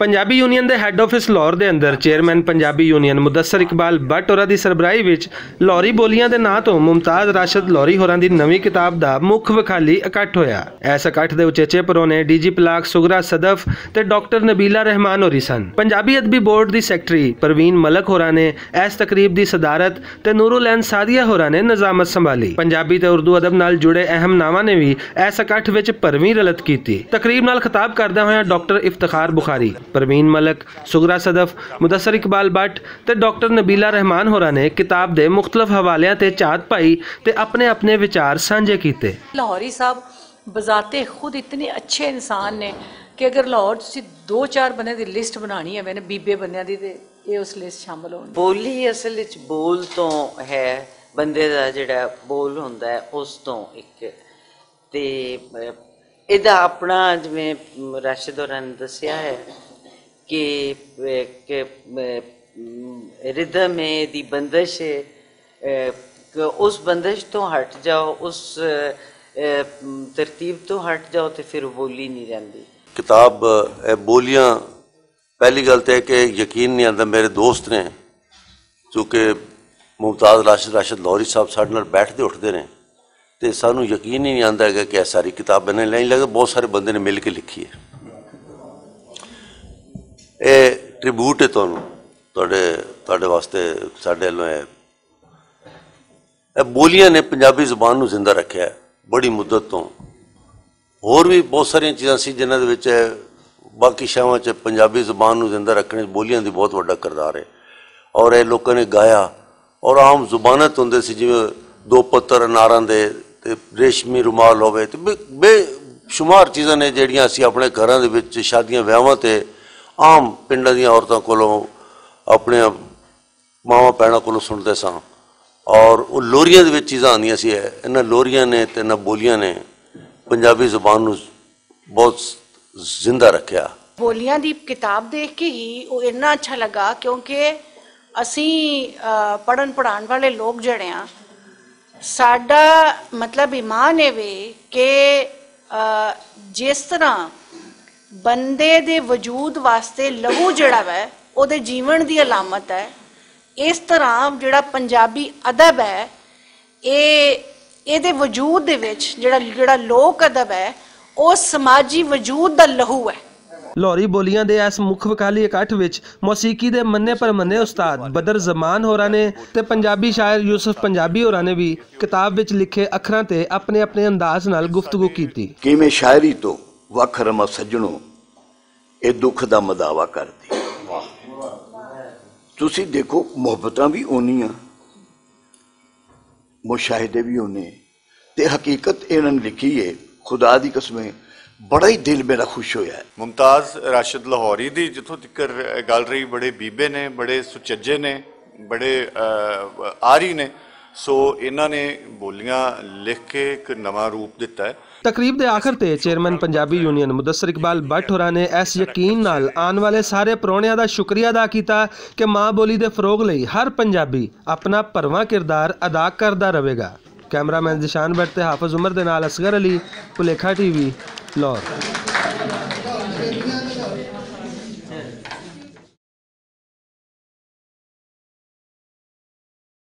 Punjabi union के had office Lahore के अंदर चेयरमैन पंजाबी यूनियन मुदस्सर इकबाल भट्ट होरां दी सरबराही विच लाहौरी बोलियां के नां तो मुमताज राशद लाहौरी होरां दी नवीं किताब का मुख वखाली इकट्ठ होया। इस इकट्ठ के उचेचे परोने डीजी पलाक सुगरा सदफ ते डॉक्टर नबीला रहमान होरी सन। पंजाबी अदबी बोर्ड की सैकटरी परवीन मलक होरां ने इस तकरीब की सदारत ते नूरुलैन सादिया होरां ने निजामत संभाली। पंजाबी ते उर्दू अदब नाल जुड़े अहम नावां ने भी इस इकट्ठ विच भरवीं रलत की। तकरीब नाल खिताब करदे होए डॉक्टर इफ्तिखार बुखारी, परवीन मलक, सुगरा सदफ, मुदस्सर इकबाल भट्ट ते डॉक्टर नबीला रहमान होरां ने किताब दे मुख्तलिफ हवालियां ते झात पाई ते अपने अपने विचार साझे कीते। लाहौरी साहब बजाते खुद इतने अच्छे इंसान ने कि अगर लाहौर तुसीं 2-4 बंदे दी लिस्ट बनानी है ना बीबे बंदियां दी ते ये उस लिस्ट शामिल होण। बोली असल विच बोल तो है बंदे दा जिहड़ा बोल हुंदा है उस तो एक ते इहदा अपना जिवें राशिद होरां ने दस्सिया है कि रिदम है दी बंदिश है, उस बंदिश तो हट जाओ, उस तरतीब तो हट जाओ तो फिर बोली नहीं रही। किताब बोलियां पहली गल तो है कि यकीन नहीं आता, मेरे दोस्त ने चूँकि मुमताज राशद लाहौरी साहब साढ़े नाल बैठते उठते हैं तो सानू यकीन ही नहीं आता है कि सारी किताब मैंने नहीं लगा, बहुत सारे बंदे ने मिल के लिखी है। ये ट्रिब्यूट है तुहाडे वास्ते साडे वालों है। बोलियां ने पंजाबी जुबान नू जिंदा रखा है बड़ी मुद्दत तो। होर भी बहुत सारिया चीज़ां सी जिन्हां दे विच बाकी शहरां च पंजाबी जुबान नू जिंदा रखने बोलियां दी बहुत वड्डा किरदार है। और ये लोगों ने गाया और आम जुबानत होंदे सी जिवें दो पत्तर अनारां दे ते रेशमी रुमाल होवे ते बेशुमार चीज़ां ने जिहड़ियां असीं अपने घरां दे विच शादियां विआहां ते आम पिंडां दीयां औरतां कोलों अपने मावां भैणां कोलों सुणदे सां। और वो लोरियां दे विच चीज़ां आंदियां सी। इन्हां लोरियां ने ते इन्हां बोलियां ने पंजाबी जुबान नू बहुत जिंदा रखा। बोलियां दी किताब देख के ही वो इन्ना अच्छा लगा क्योंकि असी पढ़न पढ़ाने वाले लोग जड़े हैं, साडा मतलब ईमान है वे कि जिस तरह बंदे दे वजूद वास्ते लहू जड़ा वै ओदे जीवन दी अलामत है, इस तरह जड़ा पंजाबी अदब है ये वजूद दे विच जड़ा लोक अदब है वो समाजी वजूद दा लहू है। लाहौरी बोलियां दे इस मुख वखाली इकट्ठ विच मौसीकी दे मन्ने परमन्ने उस्ताद बदर जमान होरां ने ते पंजाबी शायर यूसुफ पंजाबी होरां ने भी किताब विच लिखे अखरां ते अपने अपने अंदाज नाल गुफ्तगू कीती। किवें शायरी तो वख रमा सज्जणों ये दुख दा मदावा करदी। तुसी देखो मुहब्बतां भी होनियां, मुशाहिदे भी होने ते हकीकत इन्हां ने लिखी है। खुदा दी कसमें बड़ा ही दिल मेरा खुश होया है। मुमताज राशद लाहौरी दी जिथों तक गल रही, बड़े बीबे ने, बड़े सुचज्जे ने, बड़े आरी ने, सो इन्हां ने बोलियां लिख के एक नवा रूप दिता है। तकरीब के आखिर ते चेयरमैन पंजाबी यूनियन मुदस्सर इकबाल भट्ट होरां ने इस यकीन नाल आने वाले सारे परोणियां दा शुक्रिया अदा किया कि माँ बोली दे फरोग लई हर पंजाबी अपना भरवां किरदार अदा करदा रहेगा। कैमरामैन जिशान भट्ट ते हाफिज उमर दे नाल असगर अली, भुलेखा टीवी, लाहौर।